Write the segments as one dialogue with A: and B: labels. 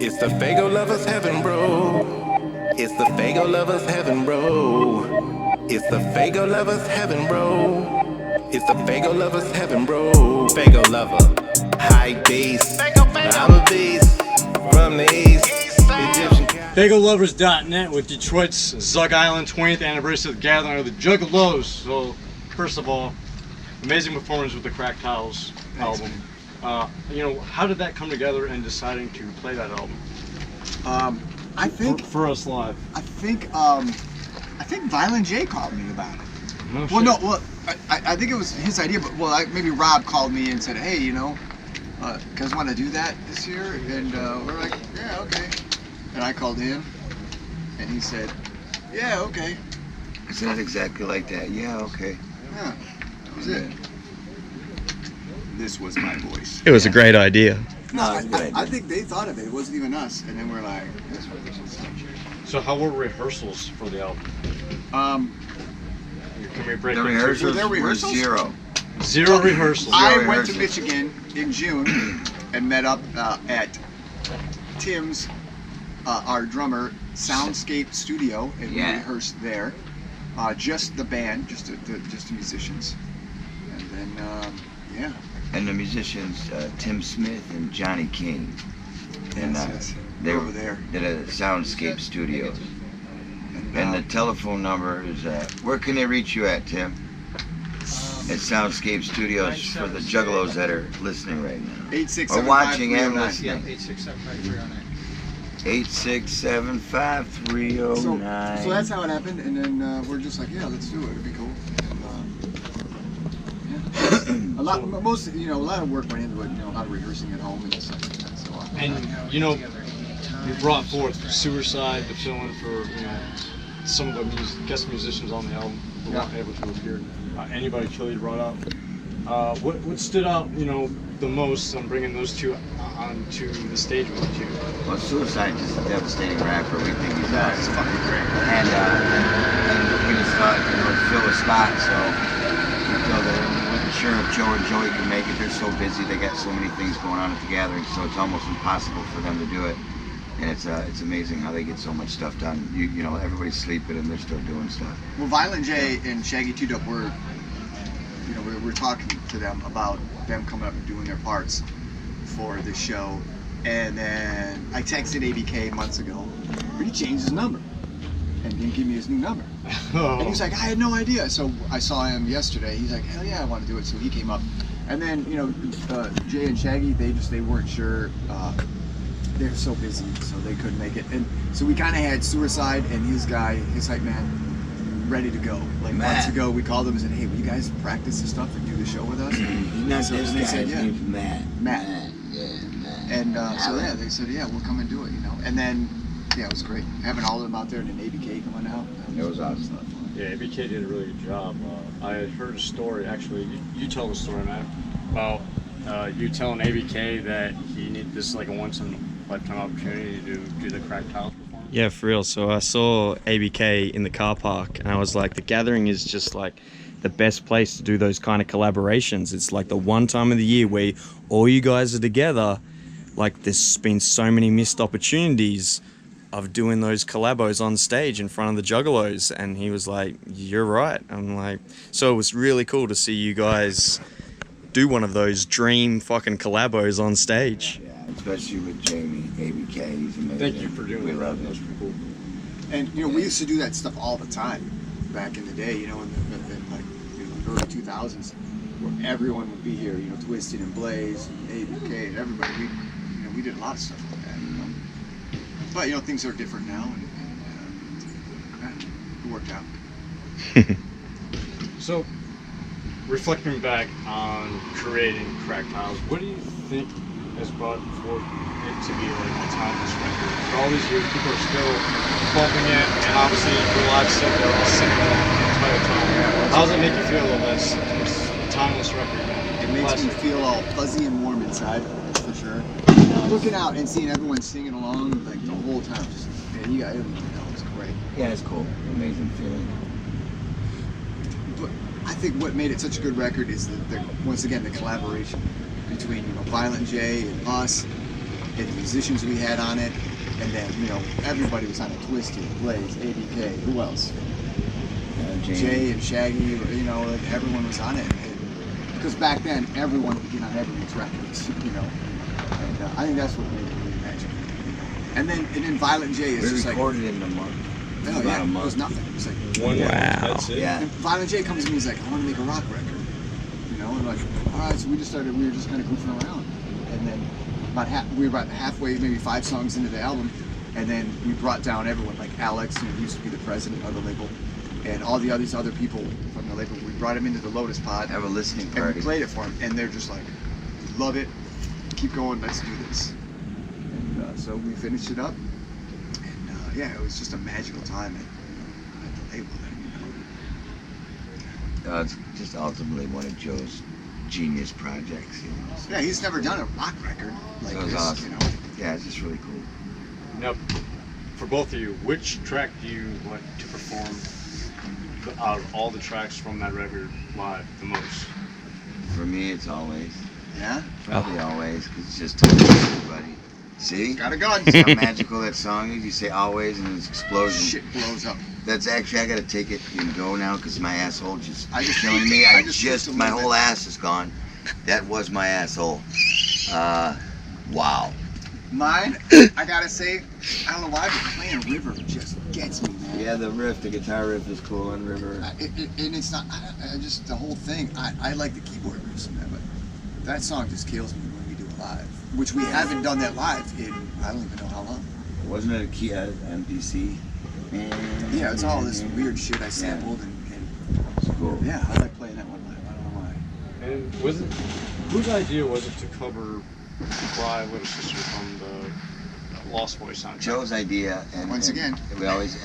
A: It's the Faygoluvers heaven, bro. It's the Faygoluvers heaven, bro. It's the Faygoluvers heaven, bro. It's the Faygoluvers heaven, bro. Faygo-lover, high bass. I'm a beast from the east. Egyptian.
B: Faygoluvers.net with Detroit's Zug Izland 20th anniversary of the gathering of the Juggalos. So, first of all, amazing performance with the Crack Tiles album. You know, how did that come together in deciding to play that album?
C: I think
B: for us live.
C: I think Violent J called me about it.
B: No
C: well, no, well, I think it was his idea, but maybe Rob called me and said, hey, you know, guys want to do that this year? And we're like, yeah, okay. And I called him, and he said, yeah, okay.
D: It's not exactly like that. Yeah, okay.
C: Yeah, that was it. This was my voice.
E: It was a great idea.
C: No, I think they thought of it. It wasn't even us. And then we're like, that's what we should say.
B: So how were rehearsals for the album? Can we break
D: The
B: into
D: rehearsals
C: there
D: were
C: rehearsals?
B: Zero rehearsals.
C: I went to Michigan in June and met up at Tim's, our drummer, Soundscape Studio, and we rehearsed there. Just the band, just the musicians, and then yeah.
D: And the musicians, Tim Smith and Johnny King. And
C: yes.
D: they
C: over
D: were
C: there.
D: Did a Soundscape Studios. And the telephone number is, where can they reach you at, Tim? At Soundscape Studios for the Juggalos that are listening right now.
C: 867-5309.
D: Or watching and listening.
C: 867-5309. So that's how it happened, and then we're just like, yeah, let's do it. It'd be cool. A lot of work went into it. You know, a lot of rehearsing at home and stuff like that. So,
B: and you know, we brought forth Suicide to fill in for some of the guest musicians on the album who weren't able to appear. Anybody Chili brought up. What stood out, the most on bringing those two onto the stage with you?
D: Well, Suicide is a devastating rapper. We think he's
C: it's fucking great.
D: And we just thought, to fill a spot, so we felt that we weren't sure if Joe or Joey could make it. They're so busy, they got so many things going on at the gathering, so it's almost impossible for them to do it. And it's amazing how they get so much stuff done. You know, everybody's sleeping and they're still doing stuff.
C: Well, Violent J and Shaggy 2 we're talking to them about them coming up and doing their parts for the show. And then I texted ABK months ago, but he changed his number and didn't give me his new number. And he was like, I had no idea. So I saw him yesterday. He's like, hell yeah, I want to do it. So he came up. And then, Jay and Shaggy, they weren't sure. They're so busy, so they couldn't make it. And so we kind of had Suicide and his hype man, ready to go. Like months ago, we called them and said, hey, will you guys practice the stuff and do the show with us?
D: And
C: they said, yeah.
D: Matt.
C: Yeah, Matt. And they said, yeah, we'll come and do it, And then, yeah, it was great. Having all of them out there and then ABK coming out.
D: It was awesome.
B: Yeah, ABK did a really good job. I had heard a story, actually, you tell the story, Matt, about you telling ABK that he needed this like a once-in-a-lifetime opportunity to do the Crack Tiles performance.
E: Yeah, for real. So I saw ABK in the car park and I was like, the gathering is just like the best place to do those kind of collaborations. It's like the one time of the year where all you guys are together. Like there's been so many missed opportunities of doing those collabos on stage in front of the Juggalos, and he was like, you're right. I'm like, so it was really cool to see you guys do one of those dream fucking collabos on stage.
D: Yeah, especially with Jamie, ABK, he's amazing.
B: Thank you for doing that.
D: We love him.
B: That was pretty cool.
C: And we used to do that stuff all the time back in the day, in the early 2000s, where everyone would be here, Twisted and Blaze and ABK and everybody. We did a lot of stuff like that, But things are different now, and it worked out.
B: So, reflecting back on creating Crack Tiles, what do you think has brought forth it to be like a timeless record? For all these years, people are still bumping it, and obviously your live set, they're all singing along the entire time. How does it make you feel that it's a timeless record?
C: It makes me feel all fuzzy and warm inside, for sure. Looking out and seeing everyone singing along like the whole time, man, you got everything. It's great.
D: Yeah, it's cool. Amazing feeling.
C: But I think what made it such a good record is once again the collaboration between Violent J and us and the musicians we had on it, and then, you know, everybody was on it. Twisted, Blaze, ABK, who else? Jay and Shaggy, you know, like everyone was on it. Because back then, everyone could get on everyone's records, you know. And I think that's what made it really magical. And then Violent J is just like...
D: We recorded it in a month.
C: Oh,
D: About
C: yeah,
D: a
C: it
D: month.
C: was nothing. It was like,
B: One
E: Wow.
B: that's it.
D: Yeah.
C: and Violent J comes to me, he's like, I want to make a rock record. You know, and like, all right, so we were just kind of goofing around. And then we were about halfway, maybe 5 songs into the album, and then we brought down everyone, like Alex, who used to be the president of the label, and all these other people from the label. We brought them into the Lotus Pod.
D: Have a listening
C: And
D: party.
C: we played it for them, and they're just like, love it, keep going, let's do this. And so we finished it up, and yeah, it was just a magical time at the label then, you know.
D: It's just ultimately one of Joe's genius projects, you know. So
C: Yeah, he's never done a rock record like
D: it was
C: this,
D: awesome.
C: you know.
D: Yeah, it's just really cool.
B: Now, for both of you, which track do you like to perform out of all the tracks from that record live the most?
D: For me, it's Always.
C: Yeah?
D: Probably Always, because it's just touching everybody. See?
C: Got a gun.
D: See how magical that song is? You say Always and it's explosion.
C: Shit blows up.
D: That's actually, I gotta take it and go now because my asshole just
C: I just
D: killing
C: tweaked
D: me.
C: it.
D: I
C: I just
D: just,
C: tweaked a
D: my
C: little
D: whole
C: bit.
D: ass is gone. That was my asshole. Wow.
C: Mine, I gotta say, I don't know why, but playing River just gets me, man.
D: Yeah, the guitar riff is cool on River.
C: And it's not, I just, the whole thing, I like the keyboard riffs in that, but that song just kills me when we do it live. Which we haven't done that live in, I don't even know how long.
D: Wasn't it a key MPC?
C: Yeah, it's all this weird shit I sampled, and
D: It's cool.
C: yeah, I like playing that one live, I don't know why.
B: And was it, whose idea was it to cover Cry Little Sister from the Lost Boys soundtrack?
D: Joe's idea, and
C: Once
D: and
C: again.
D: we always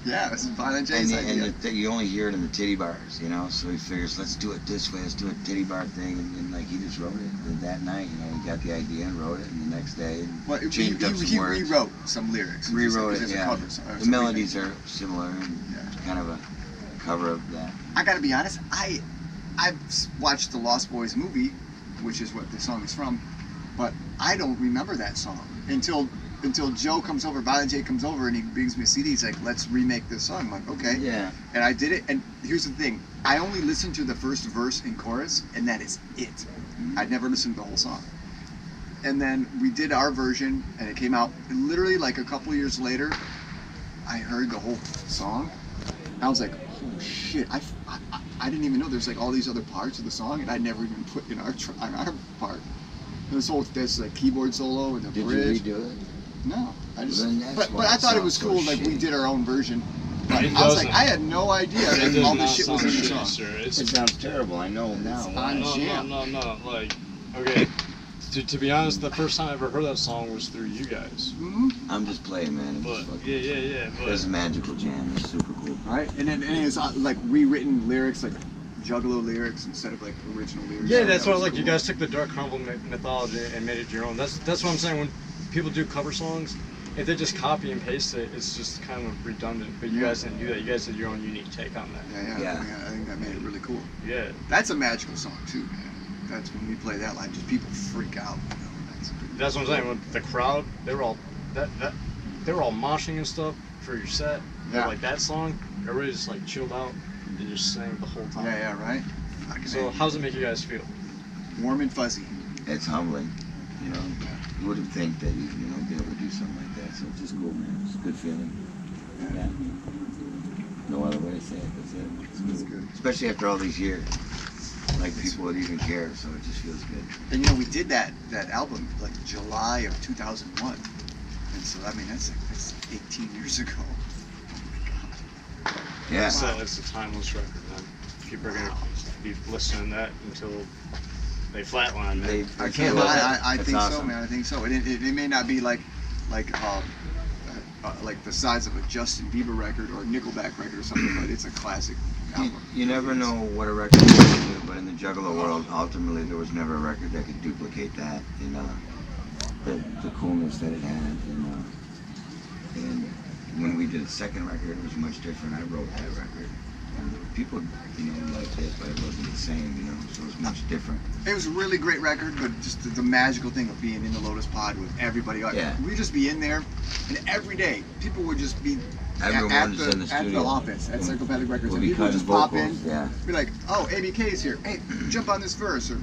C: Yeah, this is Violent
D: and,
C: J's
D: and
C: idea.
D: you only hear it in the titty bars, you know. So he figures, let's do it this way, let's do a titty bar thing, and like he just wrote it that night. You know, he got the idea and wrote it, and the next day
C: Well,
D: changed up some
C: he
D: words.
C: rewrote some lyrics.
D: Rewrote it,
C: It's a
D: yeah.
C: cover song, or
D: The
C: some
D: melodies
C: remix.
D: are similar, and
C: Yeah.
D: kind of a cover of that.
C: I gotta be honest, I've watched the Lost Boys movie, which is what the song is from, but I don't remember that song until Joe comes over, Violent J comes over, and he brings me a CD. He's like, let's remake this song. I'm like, okay.
D: Yeah.
C: And I did it, and here's the thing. I only listened to the first verse and chorus, and that is it. I'd never listened to the whole song. And then we did our version, and it came out, and literally like a couple years later, I heard the whole song. I was like, oh shit, I didn't even know there's like all these other parts of the song, and I never even put in our part. This like keyboard solo and the
D: Did
C: bridge.
D: you redo it?
C: No, I just.
D: Then that's
C: But
D: why
C: I
D: it
C: thought it was
D: sounds
C: cool.
D: so
C: Like we
D: shitty.
C: did our own version. But
B: It
C: I was like,
B: doesn't.
C: I had no idea
B: It
C: that
B: does
C: all
B: not
C: this shit was
B: sound
C: in the
B: shitty,
C: song.
B: sir.
D: It
B: It's
D: sounds terrible. I know now.
C: on
B: no,
C: jam.
B: no. Like, okay. To be honest, the first time I ever heard that song was through you guys.
C: Mm-hmm.
D: I'm just playing, man. I'm
B: But
D: just fucking.
B: yeah.
D: It's a
B: But
D: magical jam. It's super cool.
C: Right, and then it's like rewritten lyrics, like Juggalo lyrics instead of like original lyrics.
B: yeah,
C: So
B: that's
C: that
B: what
C: was
B: like.
C: cool.
B: You guys took the Dark Carnival mythology and made it your own. That's what I'm saying. When people do cover songs, if they just copy and paste it, it's just kind of redundant. But you
C: Yeah.
B: guys didn't do that. You guys did your own unique take on that.
C: Yeah. I think that made it really cool.
B: Yeah.
C: That's a magical song too, man. That's when we play that live, just people freak out. You know?
B: That's what I'm saying. When the crowd, they were all they were all moshing and stuff for your set.
C: Yeah.
B: But like that song, everybody just like chilled out and just sang the whole time.
C: Yeah, right. Fucking
B: So
C: A.
B: how does it make you guys feel?
C: Warm and fuzzy.
D: It's humbling. You know, you wouldn't think that you be able to do something like that. So it's just cool, man. It's a good feeling. Yeah. No other way to say it. That's it.
C: It's good.
D: Especially after all these years. Like people would even care, so it just feels good.
C: And you know, we did that album like July of 2001, and so I mean that's 18 years ago.
D: Yeah.
B: It's a timeless record, man. People are gonna be listening to that until they flatline, man.
C: I can't lie. I
D: That's
C: think so,
D: awesome.
C: man. I think so. It may not be like the size of a Justin Bieber record or a Nickelback record or something, but it's a classic album.
D: You never know what a record can do, but in the Juggalo world, ultimately there was never a record that could duplicate that. You know, the coolness that it had. And when we did the second record, it was much different. I wrote that record. people, liked it, but it wasn't the same, so it was much different.
C: It was a really great record, but just the magical thing of being in the Lotus Pod with everybody.
D: Yeah.
C: We'd just be in there, and every day people would just be
D: Everyone's in the
C: at
D: studio.
C: the office at Psychopathic Records,
D: We'll
C: and
D: be
C: people would
D: cutting
C: just pop
D: vocals,
C: in,
D: yeah.
C: be like, "Oh, ABK's here. Hey, jump on this verse," or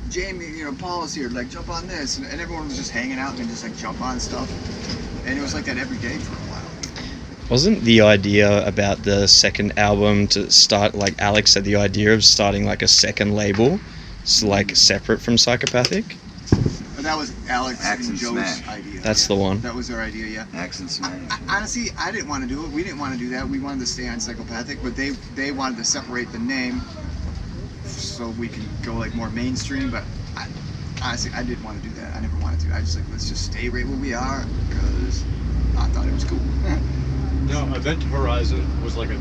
C: Jamie, Paul is here. Like, jump on this, and everyone was just hanging out and just like jump on stuff, and it was like that every day for a while.
E: Wasn't the idea about the second album to start, like Alex said, the idea of starting like a second label, like separate from Psychopathic?
C: And that was Alex
D: Axe
C: and
D: and
C: Joe's
D: Smash.
C: idea.
E: That's the one.
C: That was their idea, yeah.
D: Axe and Smash.
C: Honestly, I didn't want to do it. We didn't want to do that. We wanted to stay on Psychopathic, but they wanted to separate the name so we can go like more mainstream. But honestly, I didn't want to do that. I never wanted to. I just like, let's just stay right where we are because I thought it was cool.
B: No, Event Horizon was like you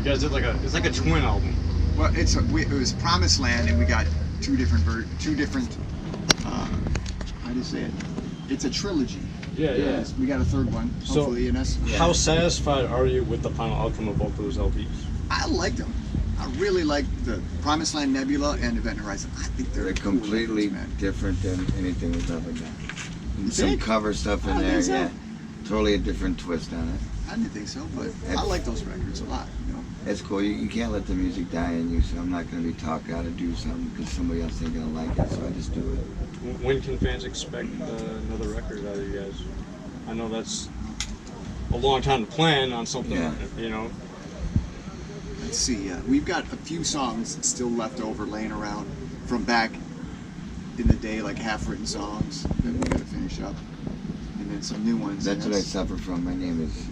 B: guys did it's like a twin album.
C: Well, it was Promised Land, and we got two different how do you say it? It's a trilogy.
B: Yeah.
C: Yes, we got a third one,
B: So-
C: hopefully, in us.
B: How satisfied are you with the final outcome of both of those LPs?
C: I liked them. I really like the Promised Land Nebula and Event Horizon. I think they're
D: They're
C: cool
D: completely
C: records, man.
D: different than anything we've ever done. And some
C: think?
D: cover stuff
C: I
D: in
C: don't
D: there,
C: think so.
D: yeah. Totally a different twist on it.
C: I didn't think so, but I like those records a lot.
D: It's cool. You can't let the music die in you, so I'm not going to be talked out to do something because somebody else ain't going to like it, so I just do it.
B: When can fans expect another record out of you guys? I know that's a long time to plan on something,
D: Yeah.
C: Let's see. We've got a few songs still left over laying around from back in the day, like half-written songs that we got to finish up, and then some new ones.
D: That's what I suffer from. My name is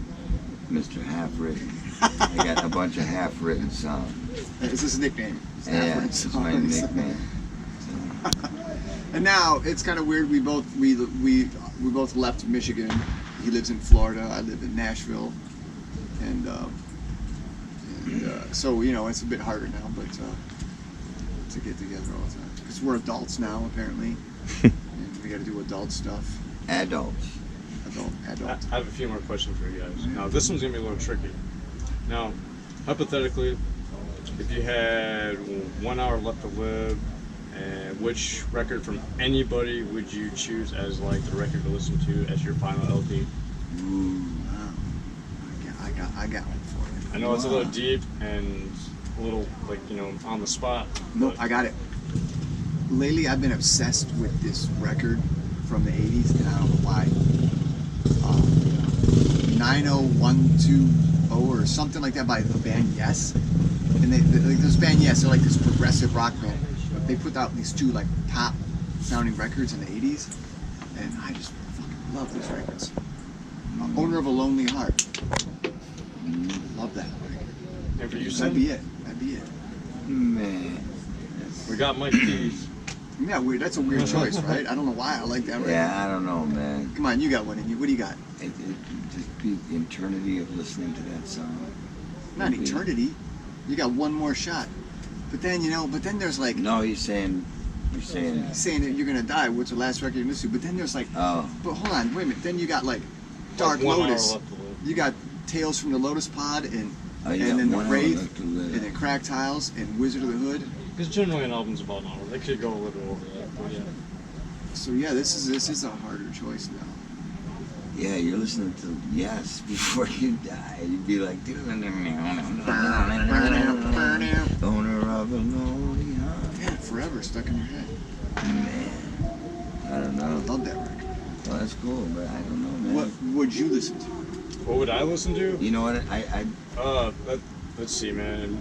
D: Mr. Half-Written. I got a bunch of half-written songs.
C: It's his nickname. It's
D: Yeah,
C: half-written
D: it's my
C: songs.
D: nickname.
C: And now it's kind of weird. We both left Michigan. He lives in Florida. I live in Nashville, and so it's a bit harder now, but to get together all the time because we're adults now apparently, and we got to do adult stuff.
D: Adults.
C: Adult.
B: I have a few more questions for you guys. Now, this one's going to be a little tricky. Now, hypothetically, if you had 1 hour left to live, and which record from anybody would you choose as like the record to listen to as your final LP?
C: Ooh, wow. I got one for you.
B: I know it's a little deep and a little like on the spot.
C: Nope,
B: but-
C: I got it. Lately, I've been obsessed with this record from the 80s, and I don't know why. 90120 or something like that by the band Yes. And they like this band Yes, they're like this progressive rock band. But they put out these two like top sounding records in the 80s, and I just fucking love these records. Owner of a Lonely Heart. Love that record.
B: And for you,
C: That'd
B: Syn?
C: be it. That'd be it.
D: Man.
B: We got Mike Keys.
C: Yeah, weird. That's a weird choice, right? I don't know why I like that record.
D: Yeah, I don't know, man.
C: Come on, you got one in you. What do you got?
D: It just be the eternity of listening to that song.
C: Not eternity. You got one more shot. But then, there's like
D: No, you're saying
C: saying that you're gonna die. What's the last record you listen to? But then there's like,
D: oh,
C: but hold on, wait a minute. Then you got like Dark
B: 1 hour
C: Lotus.
B: left to live.
C: You got Tales from the Lotus Pod and
D: you
C: and
D: got
C: then the
D: 1 hour
C: Wraith
D: left to live.
C: and then Cracked Tiles and Wizard of the Hood.
B: Because generally an album's about an hour. They could go a little over that, but yeah.
C: So yeah, this is a harder choice now.
D: Yeah, you're listening to Yes before you die. You'd be like,
C: Burn out.
D: owner of a lonely heart.
C: Yeah, forever stuck in your head.
D: Man, I don't
C: I
D: know.
C: love that record.
D: Well, that's cool, but I don't know, man.
C: What would you listen to?
B: What would I listen to?
D: You know what?
B: Let's see, man.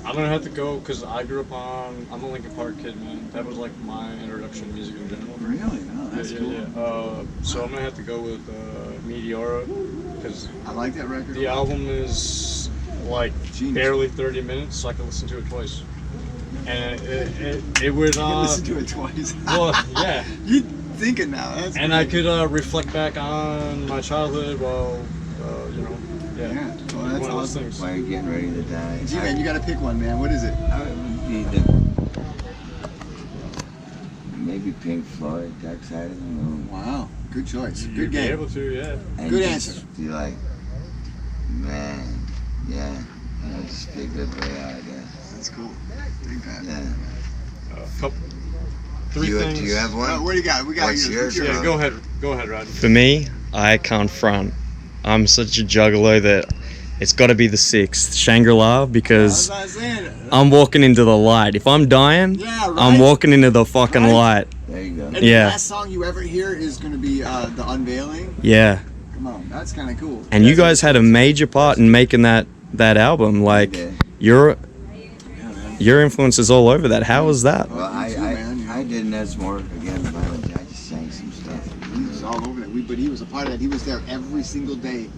B: I'm gonna have to go because I grew up I'm a Linkin Park kid, man. That was like my introduction to music in general.
C: Really? Oh, that's cool.
B: Yeah. So I'm gonna have to go with Meteora because
C: I like that record.
B: the album is like
C: Genius.
B: barely 30 minutes, so I can listen to it twice. And it would.
C: You can listen to it twice.
B: Well, yeah.
C: You thinking now? That's
B: And I
C: great.
B: could reflect back on my childhood while,
C: Yeah. Well, that's
B: one of those
C: awesome.
B: things.
D: While you're getting ready to die.
C: G-Man, you gotta pick one, man. What is it?
D: I would be maybe Pink Floyd, Dark Side of the Moon.
C: Wow, good choice.
B: You'd
C: Good
B: be able
C: game.
B: to, yeah.
D: And
C: Good
D: just
C: answer.
D: Be like, man, yeah. Speak good for AI, I guess.
C: That's cool. Big fan.
D: Yeah.
B: Three things.
D: Do you have one?
C: What do you got? We got
D: What's yours?
B: Yeah, go ahead. Go ahead, Rod.
E: For me, I can't front. I'm such a juggalo that it's got to be the 6th, Shangri-La, because I'm walking into the light. If I'm dying,
C: Yeah, right?
E: I'm walking into the fucking light.
D: There you go.
C: And
E: Yeah.
C: the last song you ever hear is going to be the Unveiling.
E: Yeah.
C: Come on, that's kind of cool.
E: And you guys had a major part in making that album. Like, your influence is all over that. How was that?
D: Well,
C: Me too, man.
D: I did, and that's more, again, violent. I just sang some stuff.
C: He was all over that. But he was a part of that. He was there every single day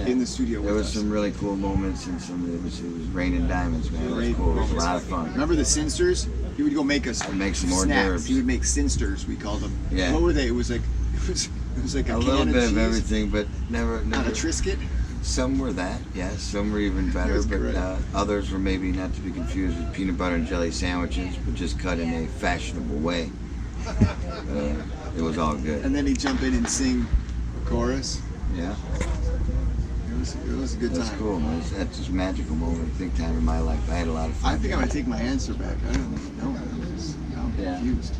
C: in the studio with
D: There was
C: us.
D: some really cool moments, and it was raining diamonds, man. It was cool. It was a lot of fun.
C: Remember the Sinsters? He would go make us
D: I'd make some hors
C: snacks.
D: d'oeuvres.
C: He would make Sinsters, we called them.
D: Yeah.
C: What were they? It was like a
D: A
C: can
D: little
C: of
D: bit
C: cheese.
D: of everything, but never.
C: Not a Triscuit.
D: Some were that, yes. Some were even better,
C: That's
D: but
C: great.
D: others were maybe not to be confused with peanut butter and jelly sandwiches, but just cut in a fashionable way. It was all good.
C: And then he'd jump in and sing a chorus.
D: Yeah,
C: It was a good
D: that's
C: time.
D: cool, man. That's just a magical moment, big time in my life. I had a lot of fun.
C: I think I'm gonna take my answer back. I don't even know. I'm
D: Yeah.
C: confused.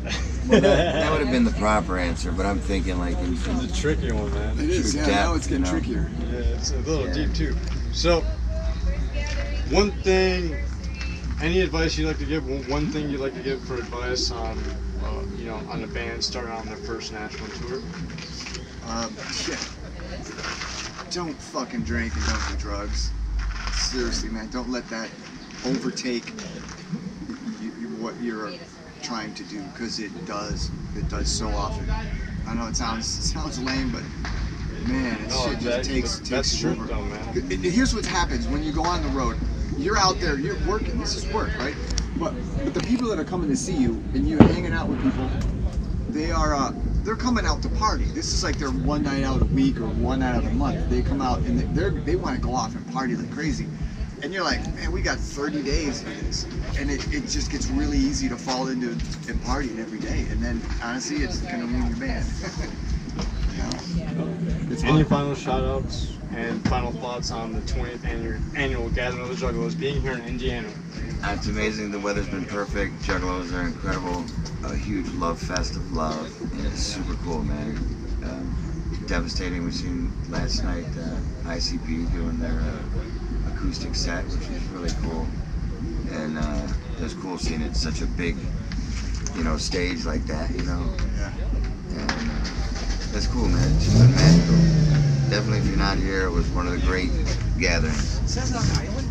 D: Well, that would have been the proper answer, but I'm thinking like in
B: It's a tricky one, man.
C: It is.
D: True
C: Yeah. Now
D: depth,
C: it's getting
D: you know.
C: trickier.
B: Yeah, it's a little deep too. So, one thing, any advice you'd like to give? One thing you'd like to give for advice on, on the band starting on their first national tour?
C: Yeah. Don't fucking drink and don't do drugs. Seriously, man. Don't let that overtake what you're trying to do, because it does. It does so often. I know it sounds lame, but man, it
B: No,
C: shit just takes
B: that's
C: you
B: true
C: over.
B: though, man.
C: Here's what happens when you go on the road. You're out there, you're working. This is work, right? But the people that are coming to see you and you're hanging out with people, they're coming out to party. This is like their one night out a week or one night out a month. They come out and they want to go off and party like crazy. And you're like, man, we got 30 days of this. And it just gets really easy to fall into and partying every day. And then, honestly, it's going to ruin your band. It's
B: Any
C: hard.
B: final shout-outs and final thoughts on the 20th annual Gathering of the Juggalos being here in Indiana?
D: It's amazing. The weather's been perfect. Juggalos are incredible. A huge love fest of love. And it's super cool, man. Devastating. We seen last night ICP doing their acoustic set, which was really cool. And it was cool seeing it such a big, stage like that,
C: Yeah.
D: And that's cool, man. It's just been magical. Definitely, if you're not here, it was one of the great gatherings.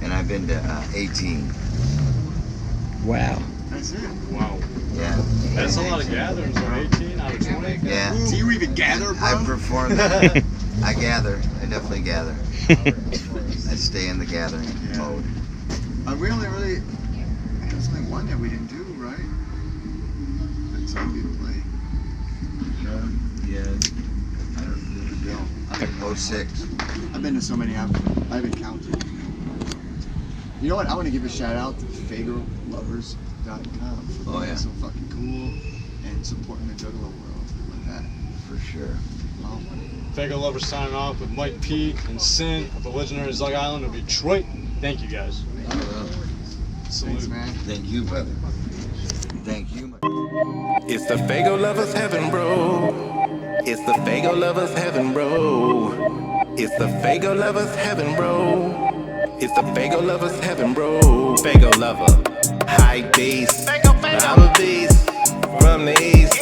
D: And I've been to 18.
E: Wow.
C: That's it.
B: Wow.
D: Yeah.
B: That's a lot of gatherings, though. 18 out of 20.
D: Yeah.
C: Do you even gather, bro?
D: I perform. I gather. I definitely gather. I stay in the gathering mode.
C: We only really. There's only one that we didn't do, right? That some people play.
D: Yeah. I don't know. 06.
C: I've been to so many. I haven't counted. You know what? I want to give a shout out to Faygoluvers.com for
D: Oh,
C: being
D: yeah.
C: so fucking cool and supporting the Juggalo world with that.
D: For sure.
C: Well,
B: Faygoluvers signing off with Mike P and Syn of the legendary Zug Izland of Detroit. Thank you, guys. Salute.
C: thanks, man.
D: Thank you, brother. Thank you.
A: It's the Faygoluvers heaven, bro. It's the Faygoluvers heaven, bro. It's the Faygoluvers heaven, bro. It's the Faygoluvers heaven, bro. Faygolover, high beast. I'm a beast from the east.